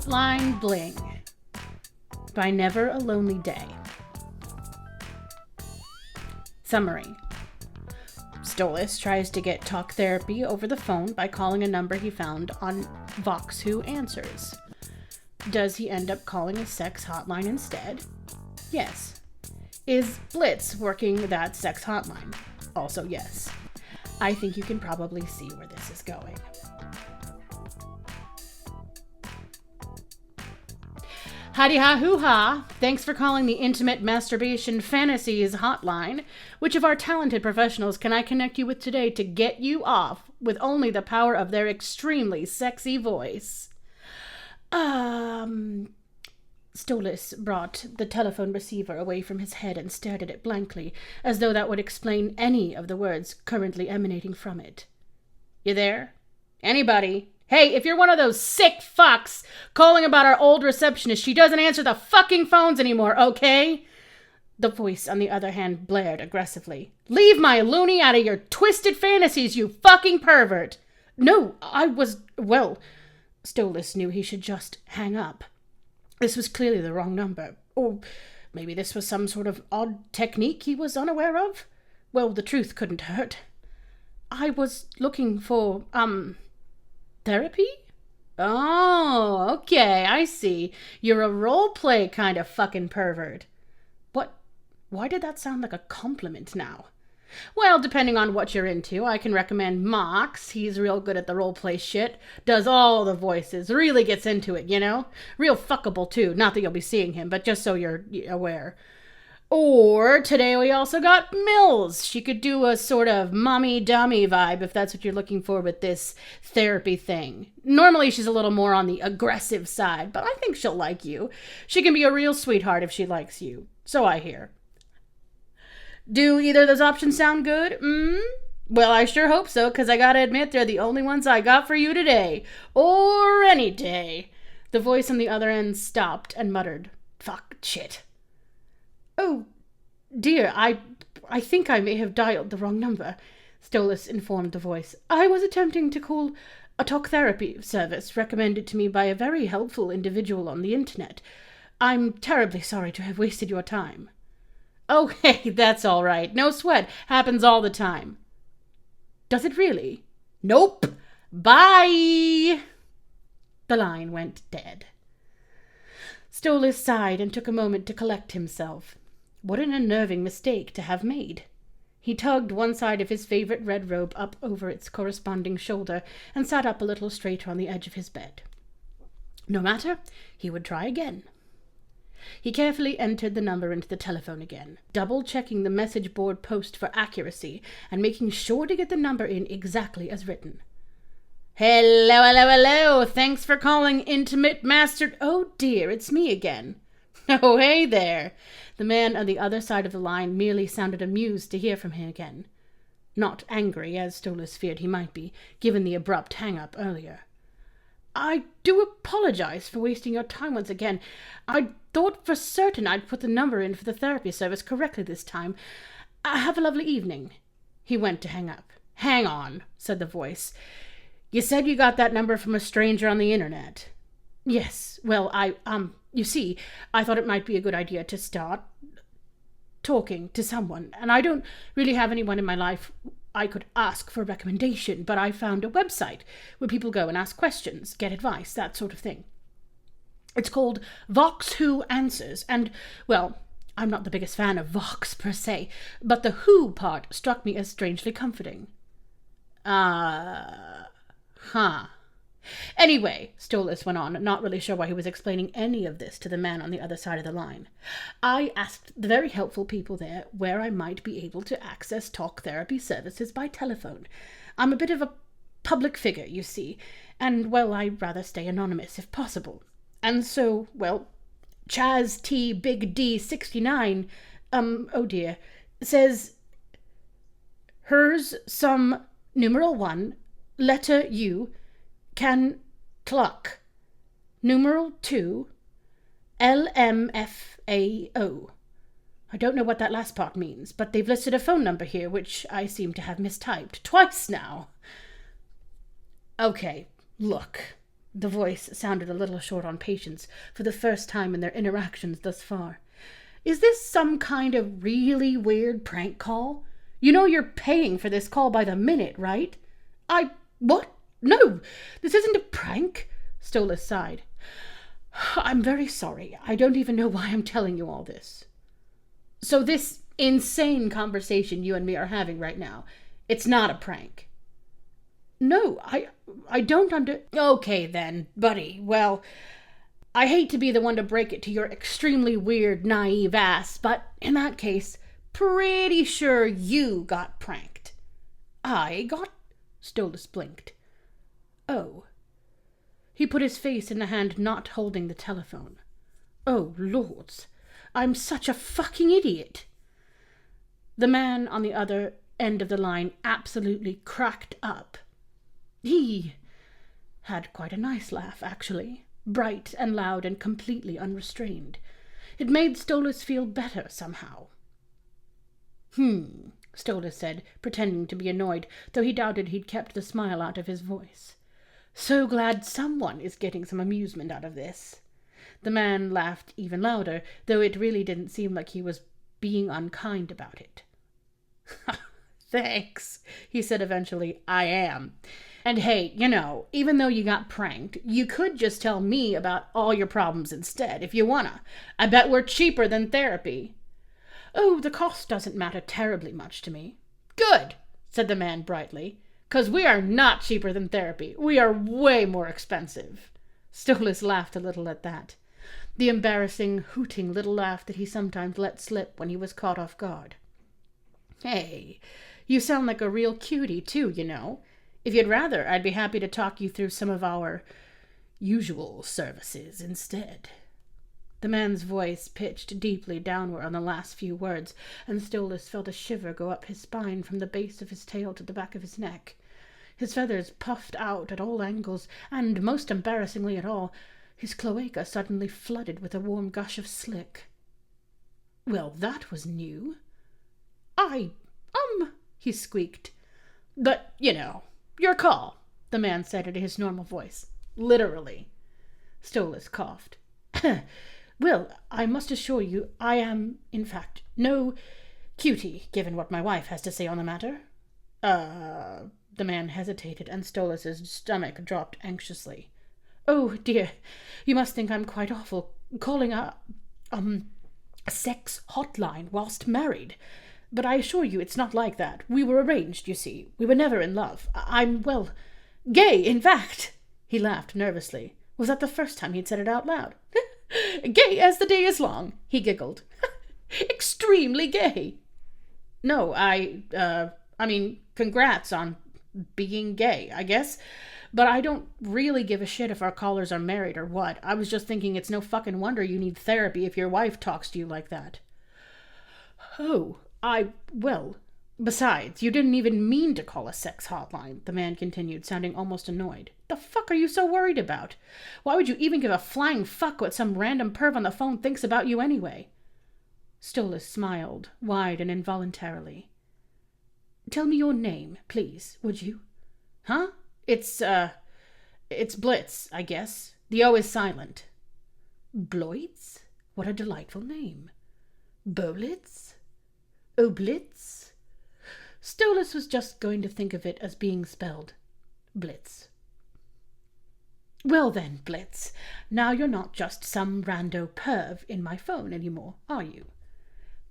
HootlineBling by NeverALonelyDay. Summary. Stolas tries to get talk therapy over the phone by calling a number he found on Vox Who Answers. Does he end up calling a sex hotline instead? Yes. Is Blitz working that sex hotline? Also yes. I think you can probably see where this is going. Howdy-ha-hoo-ha! Thanks for calling the Intimate Masturbation Fantasies hotline. Which of our talented professionals can I connect you with today to get you off with only the power of their extremely sexy voice? Stolas brought the telephone receiver away from his head and stared at it blankly, as though that would explain any of the words currently emanating from it. You there? Anybody? Hey, if you're one of those sick fucks calling about our old receptionist, she doesn't answer the fucking phones anymore, okay? The voice, on the other hand, blared aggressively. Leave my loony out of your twisted fantasies, you fucking pervert! No, well, Stolas knew he should just hang up. This was clearly the wrong number. Or maybe this was some sort of odd technique he was unaware of? Well, the truth couldn't hurt. I was looking for, therapy? Oh, okay, I see. You're a roleplay kind of fucking pervert. What? Why did that sound like a compliment now? Well, depending on what you're into, I can recommend Mox. He's real good at the roleplay shit. Does all the voices. Really gets into it, you know? Real fuckable, too. Not that you'll be seeing him, but just so you're aware. Or today we also got Mills. She could do a sort of mommy-dummy vibe if that's what you're looking for with this therapy thing. Normally she's a little more on the aggressive side, but I think she'll like you. She can be a real sweetheart if she likes you. So I hear. Do either of those options sound good? Well, I sure hope so, because I gotta admit they're the only ones I got for you today. Or any day. The voice on the other end stopped and muttered, "Fuck, shit." "Oh, dear, I think I may have dialed the wrong number," Stolas informed the voice. "I was attempting to call a talk therapy service recommended to me by a very helpful individual on the internet. I'm terribly sorry to have wasted your time." "Oh, hey, that's all right. No sweat. Happens all the time." "Does it really?" "Nope. Bye." The line went dead. Stolas sighed and took a moment to collect himself. What an unnerving mistake to have made. He tugged one side of his favorite red robe up over its corresponding shoulder and sat up a little straighter on the edge of his bed. No matter, he would try again. He carefully entered the number into the telephone again, double-checking the message board post for accuracy and making sure to get the number in exactly as written. Hello. Thanks for calling Intimate Master... Oh, dear, it's me again." "Oh, hey there." The man on the other side of the line merely sounded amused to hear from him again. Not angry, as Stolas feared he might be, given the abrupt hang-up earlier. "I do apologize for wasting your time once again. I thought for certain I'd put the number in for the therapy service correctly this time. Have a lovely evening." He went to hang up. "Hang on," said the voice. "You said you got that number from a stranger on the internet." "Yes. Well, you see, I thought it might be a good idea to start talking to someone, and I don't really have anyone in my life I could ask for a recommendation, but I found a website where people go and ask questions, get advice, that sort of thing. It's called Vox Who Answers, and, well, I'm not the biggest fan of Vox per se, but the who part struck me as strangely comforting." Anyway, Stolas went on, not really sure why he was explaining any of this to the man on the other side of the line. "I asked the very helpful people there where I might be able to access talk therapy services by telephone. I'm a bit of a public figure, you see, and, well, I'd rather stay anonymous if possible. And so, well, Chaz T Big D 69, oh dear, says, hers some numeral 1, letter U, can cluck, numeral 2, LMFAO. I don't know what that last part means, but they've listed a phone number here, which I seem to have mistyped twice now." "Okay, look," The voice sounded a little short on patience for the first time in their interactions thus far. "Is this some kind of really weird prank call? You know you're paying for this call by the minute, right?" What? No, this isn't a prank," Stolas sighed. "I'm very sorry. I don't even know why I'm telling you all this." "So this insane conversation you and me are having right now, it's not a prank?" "No, I don't Okay then, buddy. Well, I hate to be the one to break it to your extremely weird, naive ass, but in that case, pretty sure you got pranked." "I got?" Stolas blinked. "Oh." He put his face in the hand not holding the telephone. "Oh, lords. I'm such a fucking idiot." The man on the other end of the line absolutely cracked up. He had quite a nice laugh, actually, bright and loud and completely unrestrained. It made Stolas feel better somehow. Stolas said, pretending to be annoyed, though he doubted he'd kept the smile out of his voice. "So glad someone is getting some amusement out of this." The man laughed even louder, though it really didn't seem like he was being unkind about it. "Thanks," he said eventually. "I am. And hey, even though you got pranked, you could just tell me about all your problems instead, if you wanna. I bet we're cheaper than therapy." "Oh, the cost doesn't matter terribly much to me." "Good," said the man brightly, "'cause we are not cheaper than therapy. We are way more expensive." Stolas laughed a little at that. The embarrassing, hooting little laugh that he sometimes let slip when he was caught off guard. "Hey, you sound like a real cutie, too, If you'd rather, I'd be happy to talk you through some of our usual services instead." The man's voice pitched deeply downward on the last few words, and Stolas felt a shiver go up his spine from the base of his tail to the back of his neck. His feathers puffed out at all angles, and, most embarrassingly at all, his cloaca suddenly flooded with a warm gush of slick. "Well, that was new." He squeaked. "But, your call," the man said in his normal voice. "Literally." Stolas coughed. "Well, I must assure you I am, in fact, no cutie, given what my wife has to say on the matter." The man hesitated, and Stolas's stomach dropped anxiously. "Oh, dear, you must think I'm quite awful, calling a sex hotline whilst married. But I assure you it's not like that. We were arranged, you see. We were never in love. I'm, gay, in fact." He laughed nervously. Was that the first time he'd said it out loud? "Gay as the day is long," he giggled. "Extremely gay." "No, I mean, congrats on being gay, I guess. But I don't really give a shit if our callers are married or what. I was just thinking it's no fucking wonder you need therapy if your wife talks to you like that." "Oh, besides, you didn't even mean to call a sex hotline," the man continued, sounding almost annoyed. "The fuck are you so worried about? Why would you even give a flying fuck what some random perv on the phone thinks about you anyway?" Stolas smiled, wide and involuntarily. "Tell me your name, please, would you?" "Huh? It's Blitz, I guess. The O is silent." "Bloitz? What a delightful name. Bolitz? Oblitz?" Stolas was just going to think of it as being spelled Blitz. "Well then, Blitz, now you're not just some rando perv in my phone anymore, are you?"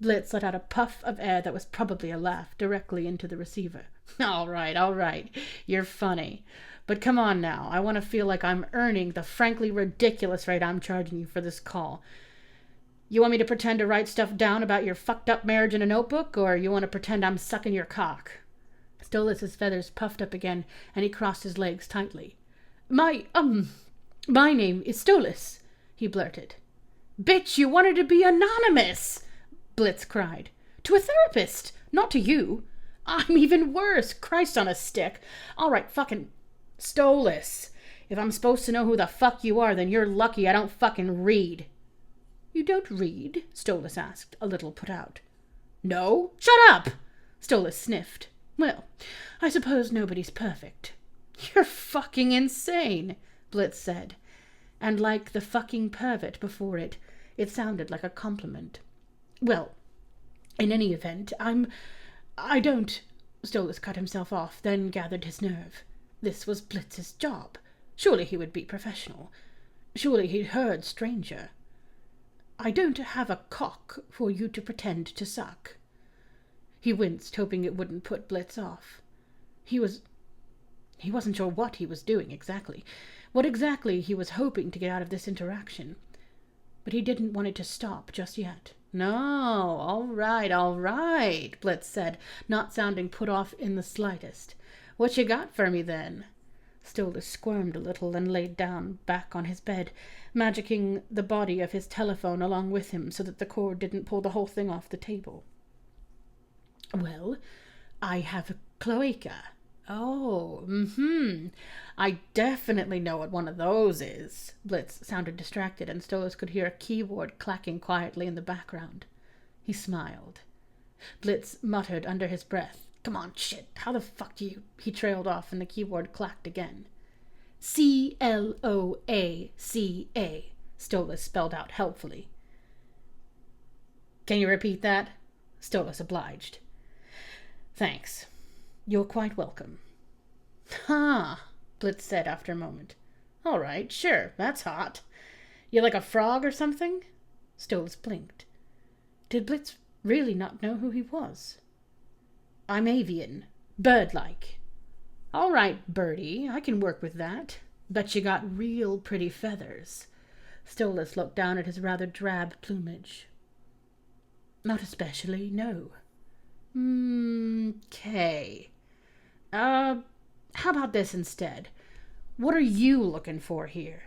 Blitz let out a puff of air that was probably a laugh directly into the receiver. All right. You're funny. But come on now. I want to feel like I'm earning the frankly ridiculous rate I'm charging you for this call. You want me to pretend to write stuff down about your fucked up marriage in a notebook, or you want to pretend I'm sucking your cock?" Stolas's feathers puffed up again, and he crossed his legs tightly. My name is Stolas," he blurted. "Bitch, you wanted to be anonymous!" Blitz cried. "To a therapist, not to you. I'm even worse. Christ on a stick. All right, fucking Stolas. If I'm supposed to know who the fuck you are, then you're lucky I don't fucking read." "You don't read?" Stolas asked, a little put out. "No? Shut up!" Stolas sniffed. "Well, I suppose nobody's perfect." "You're fucking insane," Blitz said, and like the fucking pervert before it, it sounded like a compliment. Well, in any event, I don't... Stolas cut himself off, then gathered his nerve. This was Blitz's job. Surely he would be professional. Surely he'd heard stranger. I don't have a cock for you to pretend to suck. He winced, hoping it wouldn't put Blitz off. He wasn't sure what he was doing exactly, what exactly he was hoping to get out of this interaction. But he didn't want it to stop just yet. No, all right, Blitz said, not sounding put off in the slightest. What you got for me, then? Stolas squirmed a little and laid down back on his bed, magicking the body of his telephone along with him so that the cord didn't pull the whole thing off the table. Well, I have a cloaca. Oh, I definitely know what one of those is. Blitz sounded distracted, and Stolas could hear a keyboard clacking quietly in the background. He smiled. Blitz muttered under his breath, "Come on, shit, how the fuck do you..." He trailed off, and the keyboard clacked again. C-L-O-A-C-A, Stolas spelled out helpfully. Can you repeat that? Stolas obliged. Thanks. You're quite welcome. Ha, Blitz said after a moment. All right, sure, that's hot. You like a frog or something? Stolas blinked. Did Blitz really not know who he was? I'm avian, bird-like. All right, birdie, I can work with that. Bet you got real pretty feathers. Stolas looked down at his rather drab plumage. Not especially, no. Okay. How about this instead? What are you looking for here?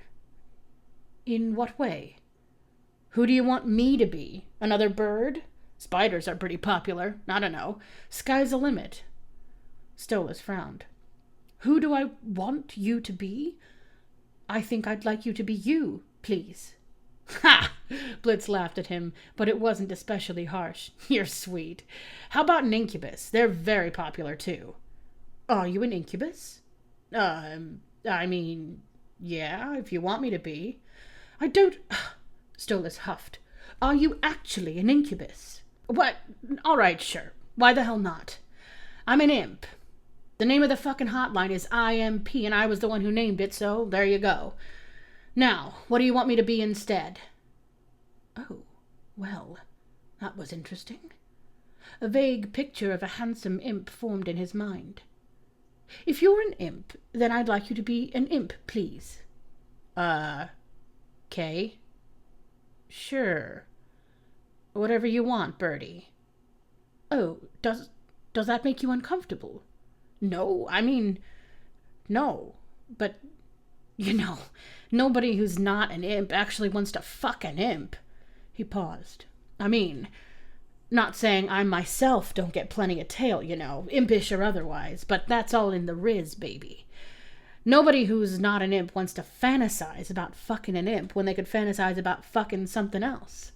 In what way? Who do you want me to be? Another bird? Spiders are pretty popular. I don't know. Sky's the limit. Stolas frowned. Who do I want you to be? I think I'd like you to be you, please. Ha! Blitz laughed at him, but it wasn't especially harsh. You're sweet. How about an incubus? They're very popular, too. Are you an incubus? I mean, yeah, if you want me to be. I don't... Stolas huffed. Are you actually an incubus? What? All right, sure. Why the hell not? I'm an imp. The name of the fucking hotline is IMP, and I was the one who named it, so there you go. Now, what do you want me to be instead? Oh, well, that was interesting. A vague picture of a handsome imp formed in his mind. If you're an imp, then I'd like you to be an imp, please. Okay. Sure. Whatever you want, Birdie. Oh, does that make you uncomfortable? No, I mean, no, but, you know, nobody who's not an imp actually wants to fuck an imp. He paused. I mean, not saying I myself don't get plenty of tail, you know, impish or otherwise, but that's all in the riz, baby. Nobody who's not an imp wants to fantasize about fucking an imp when they could fantasize about fucking something else.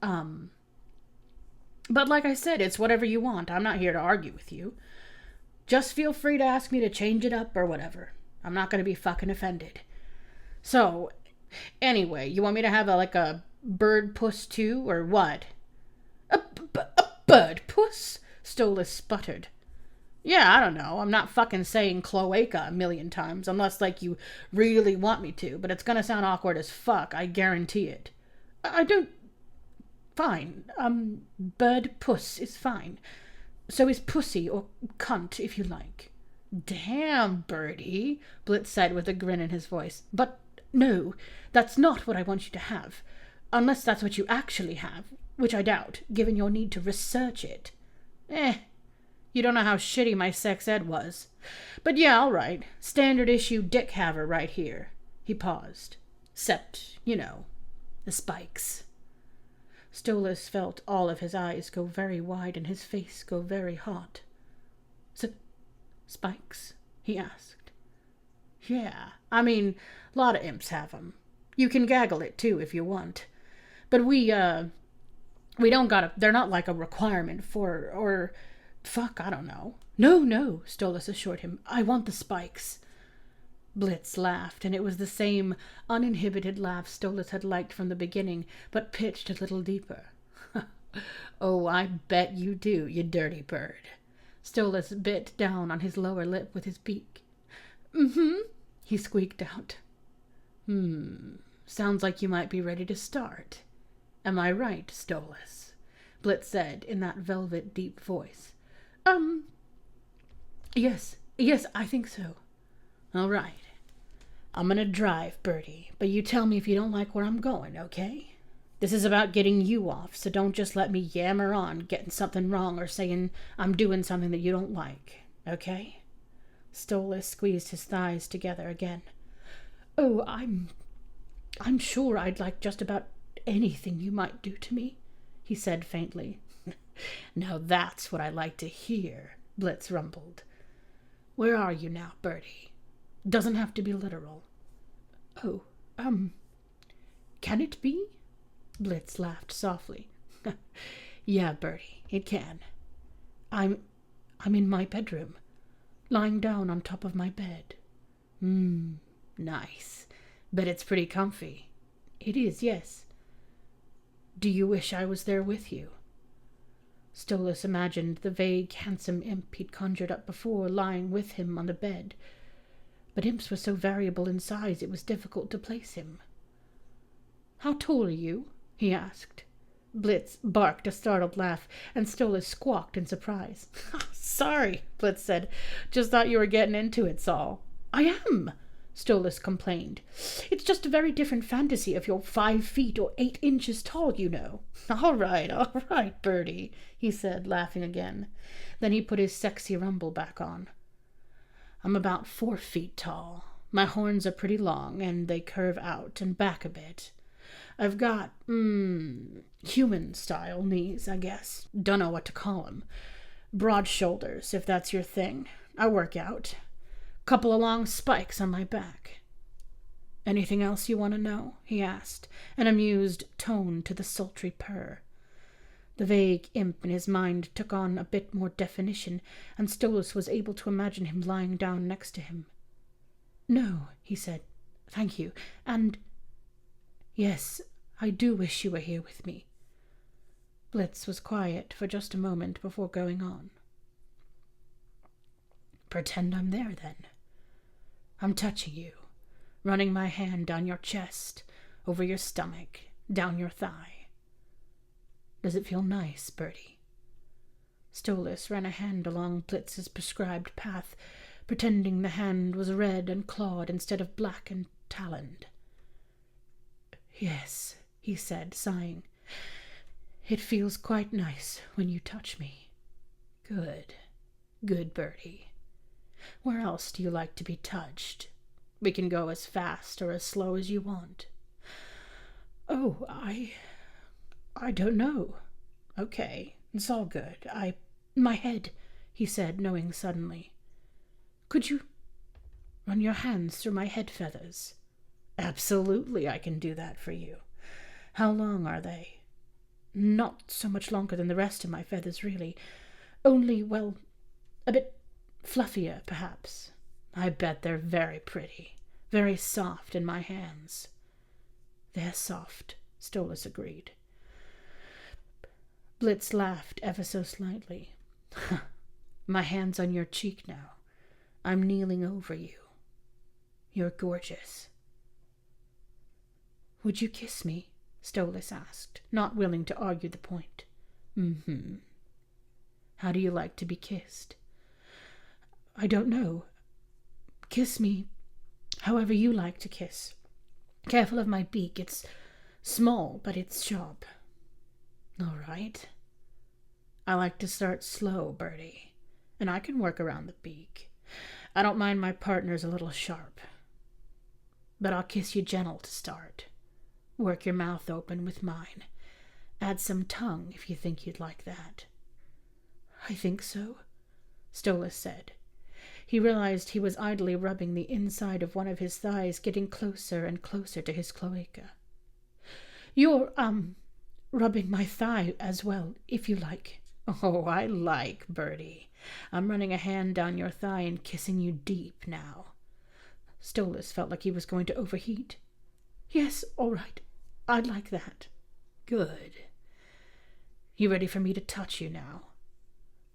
But like I said, it's whatever you want. I'm not here to argue with you. Just feel free to ask me to change it up or whatever. I'm not going to be fucking offended. So, anyway, you want me to have a bird puss too, or what? A bird puss? Stolas sputtered. Yeah, I don't know. I'm not fucking saying cloaca a million times, unless, you really want me to, but it's gonna sound awkward as fuck, I guarantee it. I don't... Fine. Bird puss is fine. So is pussy, or cunt, if you like. Damn, Birdie, Blitz said with a grin in his voice. But no, that's not what I want you to have. Unless that's what you actually have, which I doubt, given your need to research it. You don't know how shitty my sex ed was. But yeah, all right. Standard issue dick haver right here. He paused. Except, you know, the spikes. Stolas felt all of his eyes go very wide and his face go very hot. Spikes? He asked. Yeah, I mean, a lot of imps have 'em. You can gaggle it, too, if you want. But we don't gotta... They're not like a requirement for... or... Fuck, I don't know. No, Stolas assured him. I want the spikes. Blitz laughed, and it was the same uninhibited laugh Stolas had liked from the beginning, but pitched a little deeper. "Oh, I bet you do, you dirty bird." Stolas bit down on his lower lip with his beak. "Mm-hmm," he squeaked out. Sounds like you might be ready to start. Am I right, Stolas?" Blitz said in that velvet deep voice. Yes, I think so." "All right. I'm gonna drive, Birdie, but you tell me if you don't like where I'm going, okay? This is about getting you off, so don't just let me yammer on getting something wrong or saying I'm doing something that you don't like, okay?" Stolas squeezed his thighs together again. "Oh, I'm sure I'd like just about anything you might do to me," he said faintly. "Now that's what I like to hear," Blitz rumbled. "Where are you now, Birdie? Doesn't have to be literal." "Oh, can it be?" Blitz laughed softly. "Yeah, Birdie, it can. I'm in my bedroom, lying down on top of my bed." Nice. Bet it's pretty comfy." "It is, yes." "Do you wish I was there with you?" Stolas imagined the vague, handsome imp he'd conjured up before lying with him on the bed. But imps were so variable in size it was difficult to place him. "How tall are you?" he asked. Blitz barked a startled laugh, and Stolas squawked in surprise. "Sorry," Blitz said. "Just thought you were getting into it, Saul." "I am," Stolas complained. "It's just a very different fantasy if you're 5 feet or 8 inches tall, you know." All right, Birdie," he said, laughing again. Then he put his sexy rumble back on. "I'm about 4 feet tall. My horns are pretty long, and they curve out and back a bit. I've got, human-style knees, I guess. Dunno what to call 'em. Broad shoulders, if that's your thing. I work out. Couple of long spikes on my back." "Anything else you want to know?" he asked, an amused tone to the sultry purr. The vague imp in his mind took on a bit more definition, and Stolas was able to imagine him lying down next to him. "No," he said. "Thank you. And yes, I do wish you were here with me." Blitz was quiet for just a moment before going on. "Pretend I'm there, then. I'm touching you, running my hand down your chest, over your stomach, down your thigh. Does it feel nice, Birdie?" Stolas ran a hand along Blitz's prescribed path, pretending the hand was red and clawed instead of black and taloned. "Yes," he said, sighing. "It feels quite nice when you touch me." Good, Birdie. Where else do you like to be touched? We can go as fast or as slow as you want." "Oh, I don't know." "Okay, it's all good. My head," he said, knowing suddenly. "Could you run your hands through my head feathers?" "Absolutely, I can do that for you. How long are they?" "Not so much longer than the rest of my feathers, really. Only, well, a bit fluffier, perhaps." "I bet they're very pretty, very soft in my hands." "They're soft," Stolas agreed. Blitz laughed ever so slightly. "My hand's on your cheek now. I'm kneeling over you. You're gorgeous." "Would you kiss me?" Stolas asked, not willing to argue the point. How do you like to be kissed?" "I don't know. Kiss me however you like to kiss. Careful of my beak. It's small, but it's sharp." "All right. I like to start slow, Birdie, and I can work around the beak. I don't mind my partners a little sharp. But I'll kiss you gentle to start. Work your mouth open with mine. Add some tongue if you think you'd like that." "I think so," Stolas said. He realized he was idly rubbing the inside of one of his thighs, getting closer and closer to his cloaca. "You're, rubbing my thigh as well, if you like." "Oh, I like, Birdie. I'm running a hand down your thigh and kissing you deep now." Stolas felt like he was going to overheat. Yes, all right. I'd like that. Good. You ready for me to touch you now?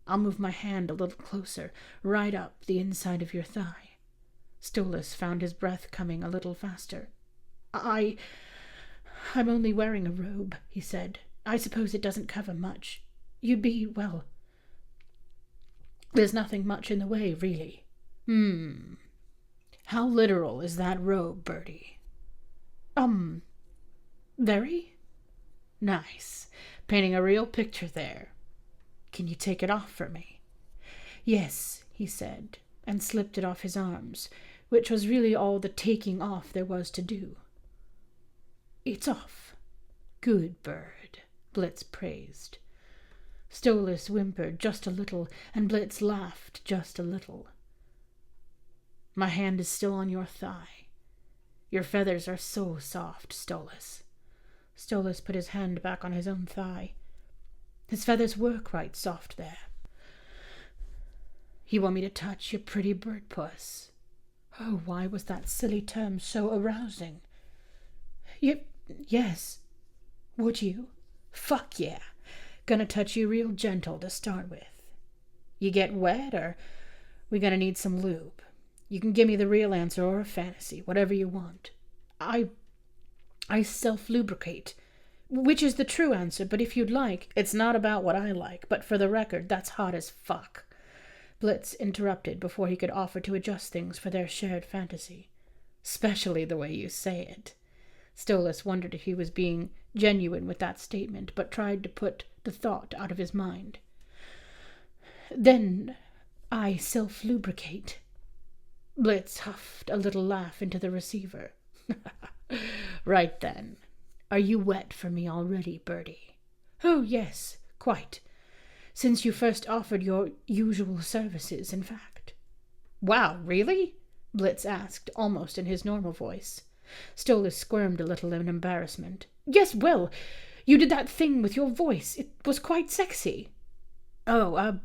I'll move my hand a little closer, right up the inside of your thigh. Stolas found his breath coming a little faster. I'm only wearing a robe, he said. I suppose it doesn't cover much. You'd be, well, there's nothing much in the way, really. How literal is that robe, Bertie? Very? Nice. Painting a real picture there. Can you take it off for me? Yes, he said, and slipped it off his arms, which was really all the taking off there was to do. It's off. Good bird, Blitz praised. Stolas whimpered just a little, and Blitz laughed just a little. My hand is still on your thigh. Your feathers are so soft, Stolas. Stolas put his hand back on his own thigh. His feathers were quite soft there. You want me to touch your pretty bird puss? Oh, why was that silly term so arousing? Yes. Would you? Fuck yeah. Gonna touch you real gentle to start with. You get wet, or we gonna need some lube? You can give me the real answer or a fantasy, whatever you want. I self-lubricate, which is the true answer, but if you'd like, it's not about what I like, but for the record, that's hot as fuck. Blitz interrupted before he could offer to adjust things for their shared fantasy. Especially the way you say it. Stolas wondered if he was being genuine with that statement, but tried to put the thought out of his mind. Then I self-lubricate. Blitz huffed a little laugh into the receiver. Right then. Are you wet for me already, Bertie? Oh, yes, quite. Since you first offered your usual services, in fact. Wow, really? Blitz asked, almost in his normal voice. Stolas squirmed a little in embarrassment. Yes, well, you did that thing with your voice. It was quite sexy. Oh,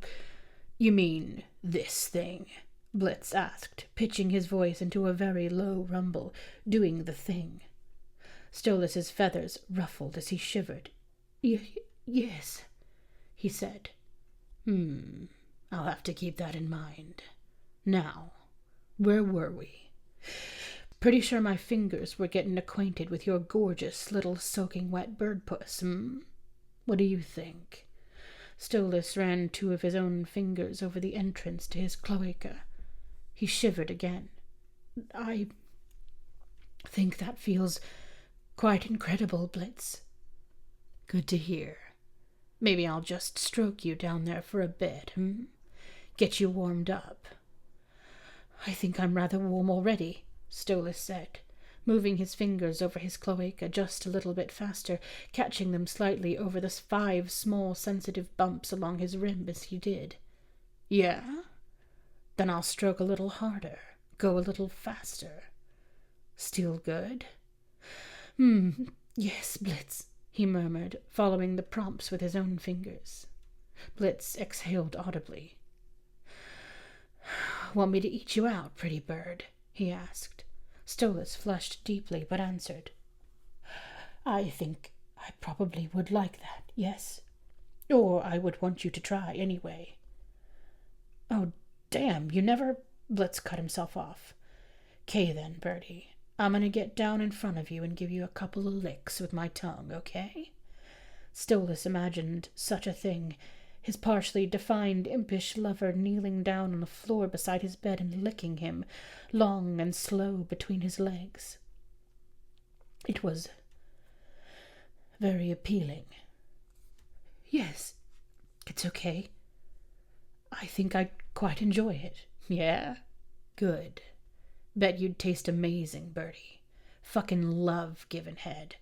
you mean this thing? Blitz asked, pitching his voice into a very low rumble, doing the thing. Stolas's feathers ruffled as he shivered. Yes, he said. I'll have to keep that in mind. Now, where were we? Pretty sure my fingers were getting acquainted with your gorgeous little soaking wet bird puss, What do you think? Stolas ran two of his own fingers over the entrance to his cloaca. He shivered again. I think that feels quite incredible, Blitz. Good to hear. Maybe I'll just stroke you down there for a bit, Get you warmed up. I think I'm rather warm already, Stolas said, moving his fingers over his cloaca just a little bit faster, catching them slightly over the 5 small sensitive bumps along his rim as he did. Yeah? Then I'll stroke a little harder, go a little faster. Still good? Yes, Blitz, he murmured, following the prompts with his own fingers. Blitz exhaled audibly. Want me to eat you out, pretty bird? He asked. Stolas flushed deeply, but answered. I think I probably would like that, yes. Or I would want you to try anyway. Oh, damn, you never... Blitz cut himself off. 'Kay then, Bertie. I'm gonna get down in front of you and give you a couple of licks with my tongue, okay? Stolas imagined such a thing, his partially defined impish lover kneeling down on the floor beside his bed and licking him, long and slow between his legs. It was very appealing. Yes, it's okay. I think I'd quite enjoy it. Yeah? Good. Bet you'd taste amazing, Bertie. Fucking love giving head.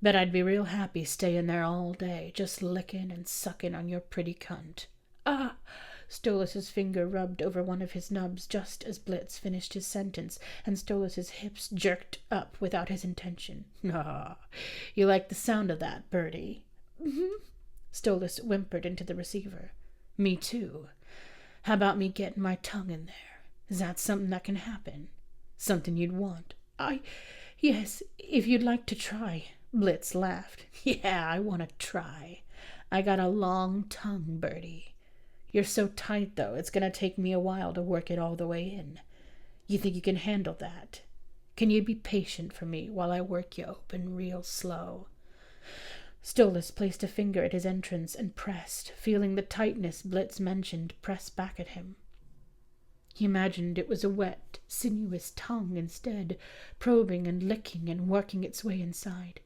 Bet I'd be real happy staying there all day, just licking and sucking on your pretty cunt. Ah! Stolas's finger rubbed over one of his nubs just as Blitz finished his sentence, and Stolas's hips jerked up without his intention. Ah, you like the sound of that, Bertie? Stolas whimpered into the receiver. Me too. How about me getting my tongue in there? Is that something that can happen? Something you'd want? Yes, if you'd like to try. Blitz laughed. Yeah, I want to try. I got a long tongue, Birdie. You're so tight, though, it's gonna take me a while to work it all the way in. You think you can handle that? Can you be patient for me while I work you open real slow? Stolas placed a finger at his entrance and pressed, feeling the tightness Blitz mentioned press back at him. He imagined it was a wet, sinuous tongue instead, probing and licking and working its way inside.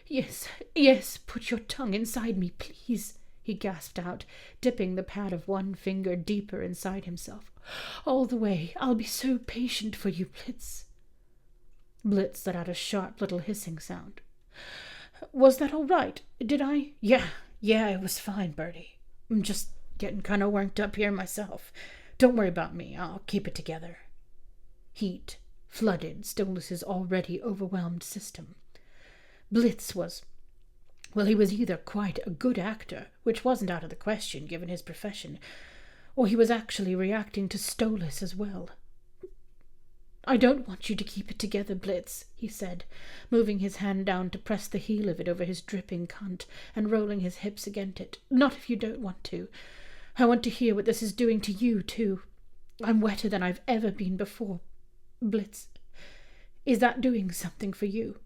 Yes, put your tongue inside me, please, he gasped out, dipping the pad of one finger deeper inside himself. All the way. I'll be so patient for you, Blitz. Blitz let out a sharp little hissing sound. Was that all right? Did I? Yeah, it was fine, Birdie. I'm just getting kind of worked up here myself. Don't worry about me. I'll keep it together. Heat flooded Stolas's already overwhelmed system. Blitz was... Well, he was either quite a good actor, which wasn't out of the question given his profession, or he was actually reacting to Stolas as well. I don't want you to keep it together, Blitz, he said, moving his hand down to press the heel of it over his dripping cunt and rolling his hips against it. Not if you don't want to. I want to hear what this is doing to you, too. I'm wetter than I've ever been before. Blitz, is that doing something for you?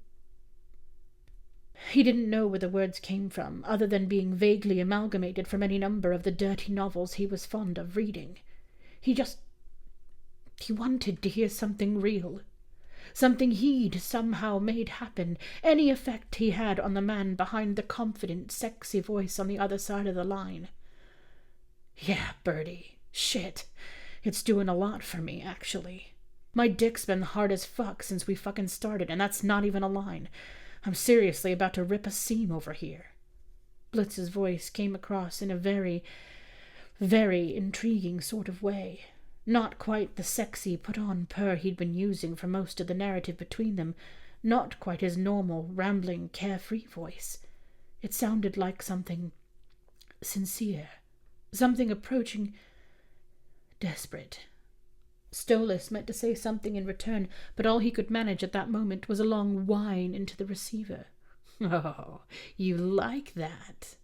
He didn't know where the words came from, other than being vaguely amalgamated from any number of the dirty novels he was fond of reading. He wanted to hear something real. Something he'd somehow made happen, any effect he had on the man behind the confident, sexy voice on the other side of the line. Yeah, Birdie. Shit. It's doing a lot for me, actually. My dick's been hard as fuck since we fucking started, and that's not even a line. I'm seriously about to rip a seam over here. Blitz's voice came across in a very, very intriguing sort of way. Not quite the sexy, put-on purr he'd been using for most of the narrative between them. Not quite his normal, rambling, carefree voice. It sounded like something sincere. Something approaching desperate. Stolas meant to say something in return, but all he could manage at that moment was a long whine into the receiver. Oh, you like that?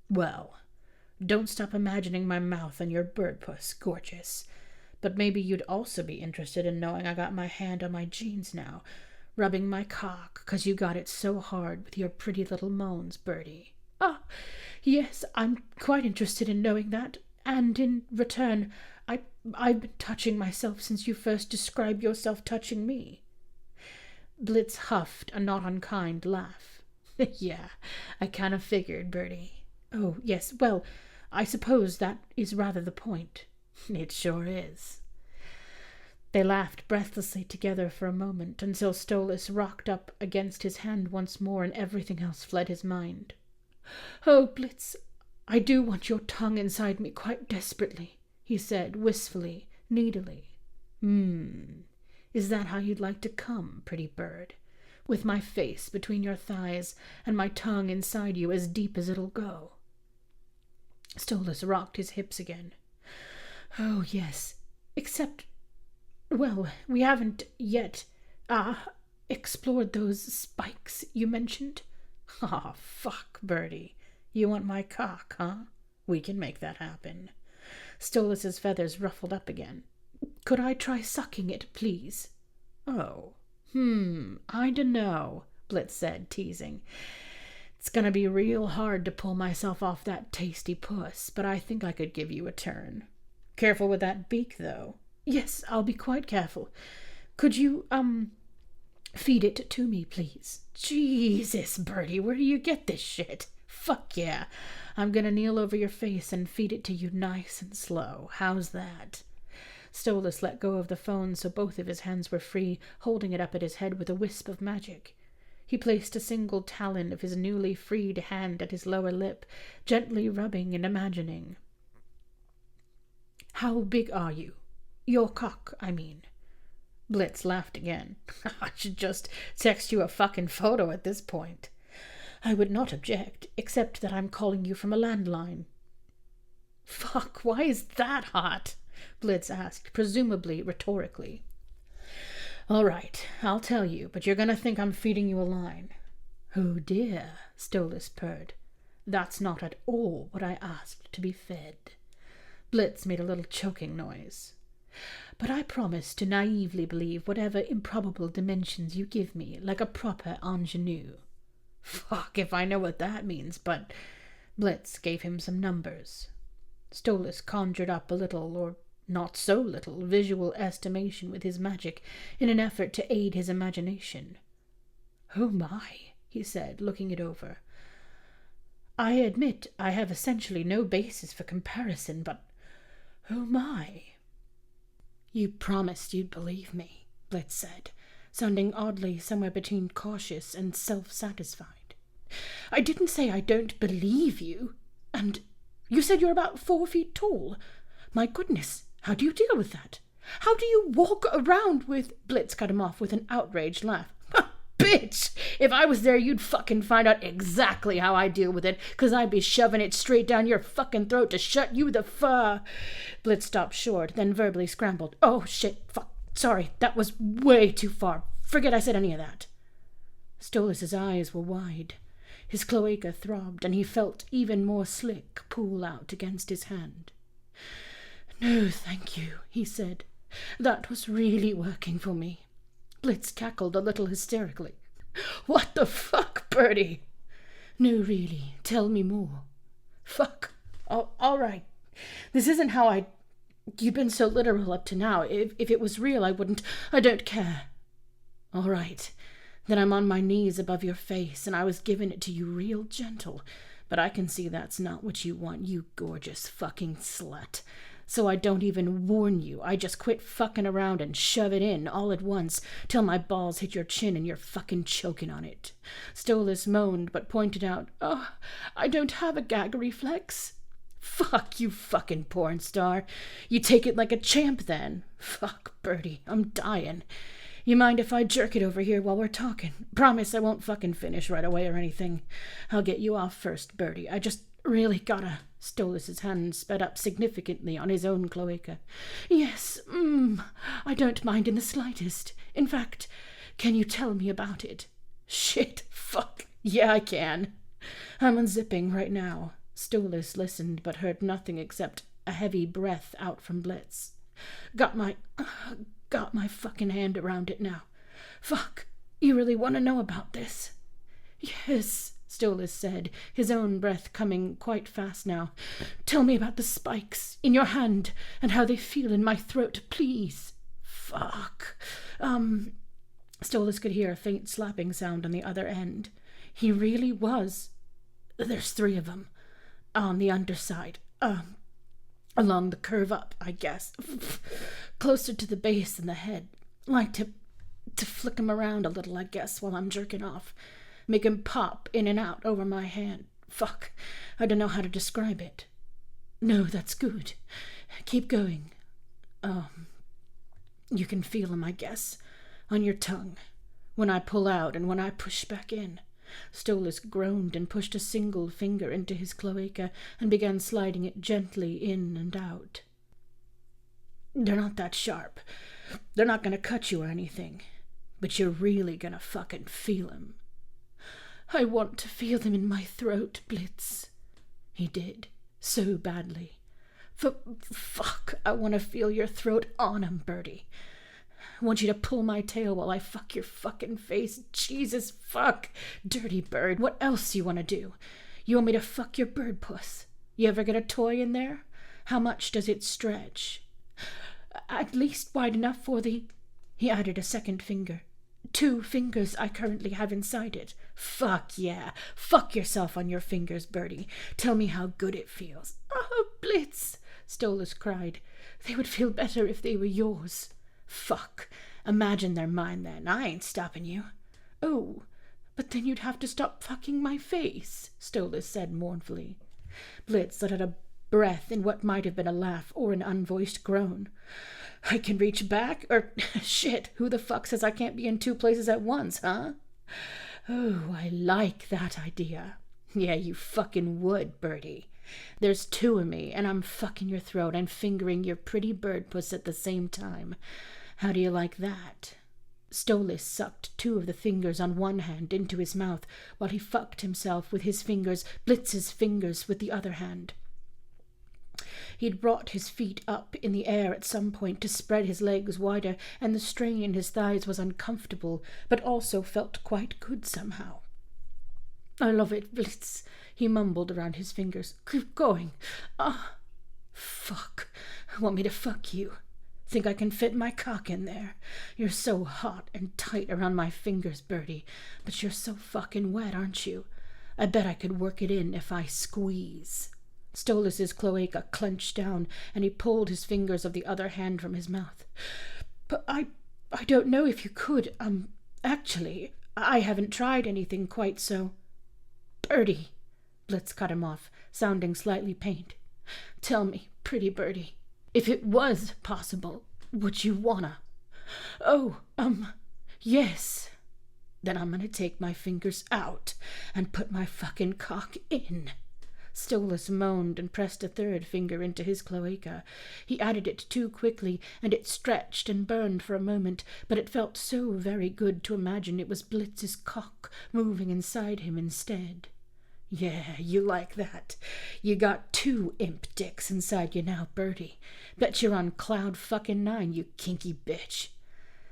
Well, don't stop imagining my mouth on your bird puss, gorgeous. But maybe you'd also be interested in knowing I got my hand on my jeans now, rubbing my cock, 'cause you got it so hard with your pretty little moans, Birdie. Ah, yes, I'm quite interested in knowing that, and in return, I've been touching myself since you first described yourself touching me. Blitz huffed a not unkind laugh. Yeah, I kind of figured, Birdie. Oh, yes, well, I suppose that is rather the point. It sure is. They laughed breathlessly together for a moment, until Stolas rocked up against his hand once more and everything else fled his mind. Oh, Blitz, I do want your tongue inside me quite desperately, he said, wistfully, needily. Is that how you'd like to come, pretty bird? With my face between your thighs and my tongue inside you as deep as it'll go? Stolas rocked his hips again. Oh, yes, except, well, we haven't yet, explored those spikes you mentioned. Ah, fuck, Birdie. You want my cock, huh? We can make that happen. Stolas's feathers ruffled up again. Could I try sucking it, please? Oh, I dunno, Blitz said, teasing. It's gonna be real hard to pull myself off that tasty puss, but I think I could give you a turn. Careful with that beak, though. Yes, I'll be quite careful. Could you, feed it to me, please? Jesus, Birdie, where do you get this shit? Fuck yeah. I'm gonna kneel over your face and feed it to you nice and slow. How's that? Stolas let go of the phone so both of his hands were free, holding it up at his head with a wisp of magic. He placed a single talon of his newly freed hand at his lower lip, gently rubbing and imagining. How big are you? Your cock, I mean. Blitz laughed again. I should just text you a fucking photo at this point. I would not object, except that I'm calling you from a landline. Fuck, why is that hot? Blitz asked, presumably rhetorically. All right, I'll tell you, but you're gonna think I'm feeding you a line. Oh dear, Stolas purred. That's not at all what I asked to be fed. Blitz made a little choking noise. But I promise to naively believe whatever improbable dimensions you give me, like a proper ingenue. Fuck if I know what that means, but Blitz gave him some numbers. Stolas conjured up a little, or not so little, visual estimation with his magic in an effort to aid his imagination. Oh my, he said, looking it over. I admit I have essentially no basis for comparison, but oh my. You promised you'd believe me, Blitz said, sounding oddly somewhere between cautious and self-satisfied. I didn't say I don't believe you. And you said you're about 4 feet tall. My goodness, how do you deal with that? How do you walk around with... Blitz cut him off with an outraged laugh. Bitch! If I was there, you'd fucking find out exactly how I deal with it, 'cause I'd be shoving it straight down your fucking throat to shut you the Blitz stopped short, then verbally scrambled. Oh, shit, fuck, sorry, that was way too far. Forget I said any of that. Stolas's eyes were wide. His cloaca throbbed, and he felt even more slick pool out against his hand. No, thank you, he said. That was really working for me. Blitz cackled a little hysterically. What the fuck, Birdie? No, really, tell me more. Fuck. All right. This isn't how I... You've been so literal up to now. If it was real, I wouldn't... I don't care. All right. Then I'm on my knees above your face, and I was giving it to you real gentle. But I can see that's not what you want, you gorgeous fucking slut. So I don't even warn you. I just quit fucking around and shove it in all at once till my balls hit your chin and you're fucking choking on it. Stolas moaned but pointed out, Oh, I don't have a gag reflex. Fuck, you fucking porn star. You take it like a champ then. Fuck, Birdie, I'm dying. You mind if I jerk it over here while we're talking? Promise I won't fucking finish right away or anything. I'll get you off first, Birdie. I just really gotta... Stolas's hand sped up significantly on his own cloaca. Yes, I don't mind in the slightest. In fact, can you tell me about it? Shit, fuck, yeah I can. I'm unzipping right now. Stolas listened but heard nothing except a heavy breath out from Blitz. Got my fucking hand around it now. Fuck, you really want to know about this? Yes, Stolas said, his own breath coming quite fast now. Tell me about the spikes in your hand and how they feel in my throat, please. Fuck. Stolas could hear a faint slapping sound on the other end. He really was. There's 3 of them. On the underside. Along the curve up, I guess. Closer to the base than the head. Like to flick 'em around a little, I guess, while I'm jerking off. Make 'em pop in and out over my hand. Fuck, I don't know how to describe it. No, that's good. Keep going. You can feel 'em, I guess, on your tongue, when I pull out and when I push back in. Stolas groaned and pushed a single finger into his cloaca and began sliding it gently in and out. They're not that sharp. They're not gonna cut you or anything, but you're really gonna fucking feel 'em. I want to feel them in my throat, Blitz. He did, so badly. Fuck, I want to feel your throat on 'em, Birdie. I want you to pull my tail while I fuck your fucking face. Jesus, fuck. Dirty bird, what else you want to do? You want me to fuck your bird puss? You ever get a toy in there? How much does it stretch? At least wide enough for the... He added a second finger. 2 fingers I currently have inside it. Fuck yeah. Fuck yourself on your fingers, Birdie. Tell me how good it feels. Oh, Blitz, Stolas cried. They would feel better if they were yours. Fuck. Imagine they're mine then. I ain't stopping you. Oh, but then you'd have to stop fucking my face, Stolas said mournfully. Blitz let out a breath in what might have been a laugh or an unvoiced groan. I can reach back? Or, shit, who the fuck says I can't be in 2 places at once, huh? Oh, I like that idea. Yeah, you fucking would, Birdie. There's 2 of me, and I'm fucking your throat and fingering your pretty bird puss at the same time. How do you like that? Stolas sucked two of the fingers on one hand into his mouth while he fucked himself with his fingers, Blitz's fingers with the other hand. He'd brought his feet up in the air at some point to spread his legs wider, and the strain in his thighs was uncomfortable, but also felt quite good somehow. "I love it, Blitz," he mumbled around his fingers. "Keep going. Fuck. Want me to fuck you? Think I can fit my cock in there? You're so hot and tight around my fingers, Birdie, but you're so fucking wet, aren't you? I bet I could work it in if I squeeze." Stolas's cloaca clenched down, and he pulled his fingers of the other hand from his mouth. "But I don't know if you could. Actually, I haven't tried anything quite so—" "Birdie," Blitz cut him off, sounding slightly pained. "Tell me, pretty birdie, if it was possible, would you wanna?" "Oh, yes." "Then I'm gonna take my fingers out and put my fucking cock in." Stolas moaned and pressed a third finger into his cloaca. He added it too quickly, and it stretched and burned for a moment, but it felt so very good to imagine it was Blitz's cock moving inside him instead. "Yeah, you like that. You got two imp dicks inside you now, Birdie. Bet you're on cloud fucking 9, you kinky bitch."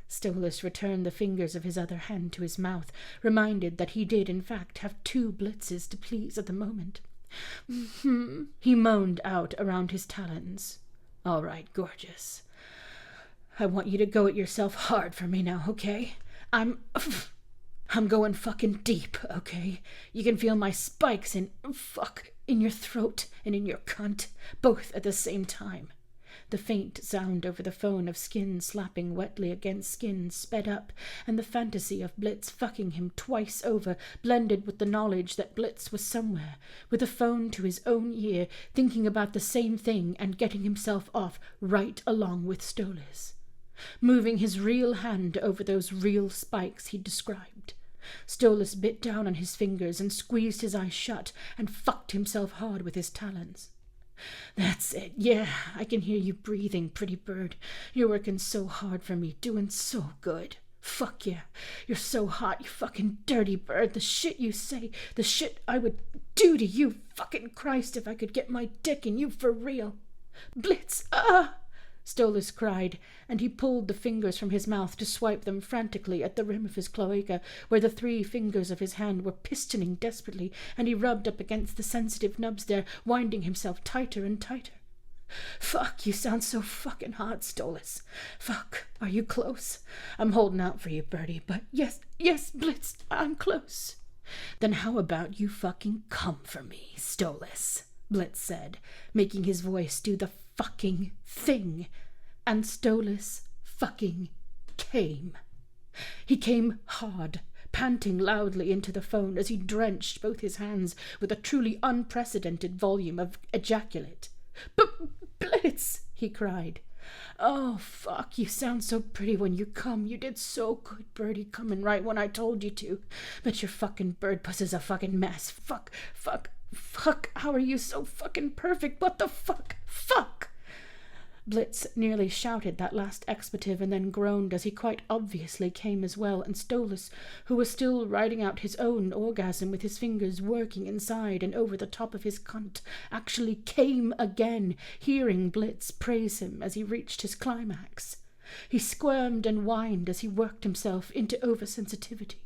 Stolas returned the fingers of his other hand to his mouth, reminded that he did in fact have two Blitzes to please at the moment. He moaned out around his talons. "All right, gorgeous. I want you to go at yourself hard for me now, okay? I'm going fucking deep, okay? You can feel my spikes in your throat and in your cunt, both at the same time." The faint sound over the phone of skin slapping wetly against skin sped up, and the fantasy of Blitz fucking him twice over blended with the knowledge that Blitz was somewhere, with a phone to his own ear, thinking about the same thing and getting himself off right along with Stolas, moving his real hand over those real spikes he'd described. Stolas bit down on his fingers and squeezed his eyes shut and fucked himself hard with his talons. "That's it. Yeah, I can hear you breathing, pretty bird. You're working so hard for me, doing so good. Fuck yeah. You're so hot, you fucking dirty bird. The shit you say, the shit I would do to you, fucking Christ, if I could get my dick in you for real." "Blitz, Stolas cried, and he pulled the fingers from his mouth to swipe them frantically at the rim of his cloaca, where the 3 fingers of his hand were pistoning desperately, and he rubbed up against the sensitive nubs there, winding himself tighter and tighter. "Fuck, you sound so fucking hot, Stolas. Fuck, are you close? I'm holding out for you, Birdie, but yes, Blitz, I'm close." "Then how about you fucking come for me, Stolas?" Blitz said, making his voice do the fucking thing. And Stolas fucking came. He came hard, panting loudly into the phone as he drenched both his hands with a truly unprecedented volume of ejaculate. "Blitz!" he cried. "Oh, fuck, you sound so pretty when you come. You did so good, Birdie, coming right when I told you to. But your fucking bird puss is a fucking mess. Fuck, how are you so fucking perfect? What the fuck? Blitz nearly shouted that last expletive and then groaned as he quite obviously came as well, and Stolas, who was still riding out his own orgasm with his fingers working inside and over the top of his cunt, actually came again, hearing Blitz praise him as he reached his climax. He squirmed and whined as he worked himself into oversensitivity.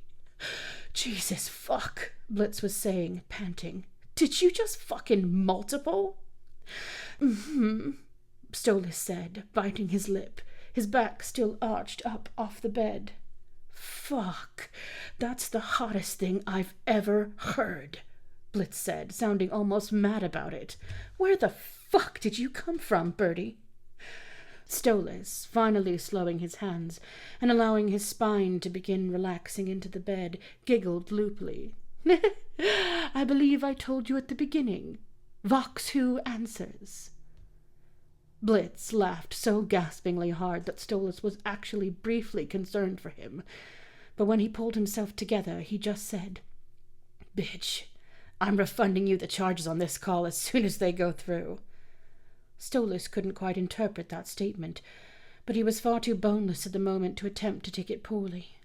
"Jesus fuck," Blitz was saying, panting. "Did you just fucking multiple?" Stolas said, biting his lip, his back still arched up off the bed. "Fuck, that's the hottest thing I've ever heard," Blitz said, sounding almost mad about it. "Where the fuck did you come from, Birdie?" Stolas, finally slowing his hands and allowing his spine to begin relaxing into the bed, giggled loopily. "I believe I told you at the beginning. Vox who answers." Blitz laughed so gaspingly hard that Stolas was actually briefly concerned for him, but when he pulled himself together, he just said, "Bitch, I'm refunding you the charges on this call as soon as they go through." Stolas couldn't quite interpret that statement, but he was far too boneless at the moment to attempt to take it poorly.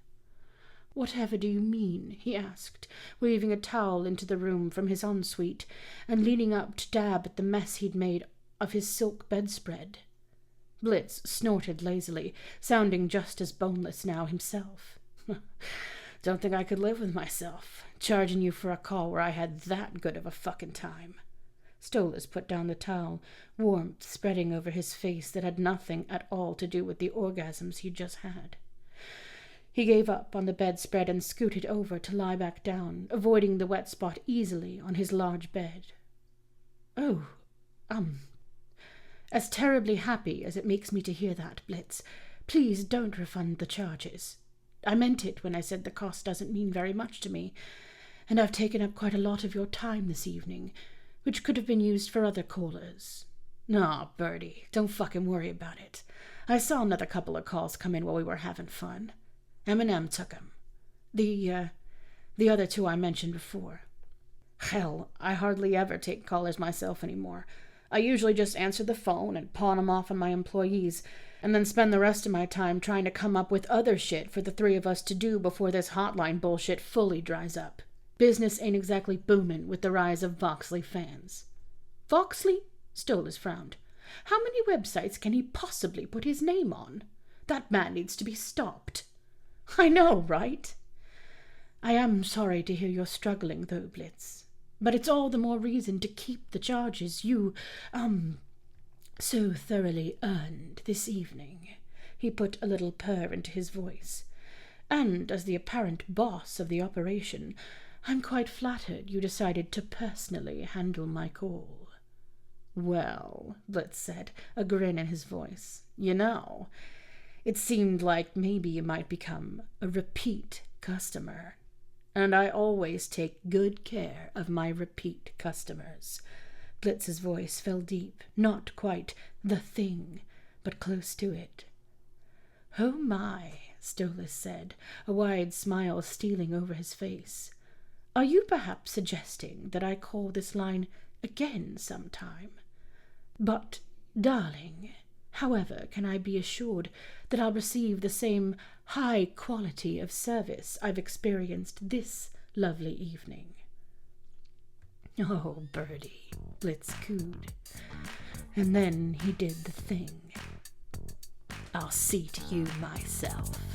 "Whatever do you mean?" he asked, waving a towel into the room from his ensuite and leaning up to dab at the mess he'd made of his silk bedspread. Blitz snorted lazily, sounding just as boneless now himself. "Don't think I could live with myself, charging you for a call where I had that good of a fucking time." Stolas put down the towel, warmth spreading over his face that had nothing at all to do with the orgasms he'd just had. He gave up on the bedspread and scooted over to lie back down, avoiding the wet spot easily on his large bed. "Oh, as terribly happy as it makes me to hear that, Blitz, please don't refund the charges. I meant it when I said the cost doesn't mean very much to me, and I've taken up quite a lot of your time this evening, which could have been used for other callers. Aw, Birdie, don't fucking worry about it. I saw another couple of calls come in while we were having fun. M&M took 'em. The other two I mentioned before. Hell, I hardly ever take callers myself anymore. I usually just answer the phone and pawn 'em off on my employees, and then spend the rest of my time trying to come up with other shit for the three of us to do before this hotline bullshit fully dries up. Business ain't exactly booming with the rise of Voxley fans." "Voxley?" Stolas frowned. "How many websites can he possibly put his name on? That man needs to be stopped." "I know, right?" "I am sorry to hear you're struggling, though, Blitz. But it's all the more reason to keep the charges you, so thoroughly earned this evening." He put a little purr into his voice. "And as the apparent boss of the operation, I'm quite flattered you decided to personally handle my call." "Well," Blitz said, a grin in his voice, it seemed like maybe you might become a repeat customer. And I always take good care of my repeat customers." Blitz's voice fell deep, not quite the thing, but close to it. "Oh my," Stolas said, a wide smile stealing over his face. "Are you perhaps suggesting that I call this line again sometime? But, darling, however can I be assured that I'll receive the same high quality of service I've experienced this lovely evening?" "Oh, Birdie," Blitz cooed. And then he did the thing. "I'll see to you myself."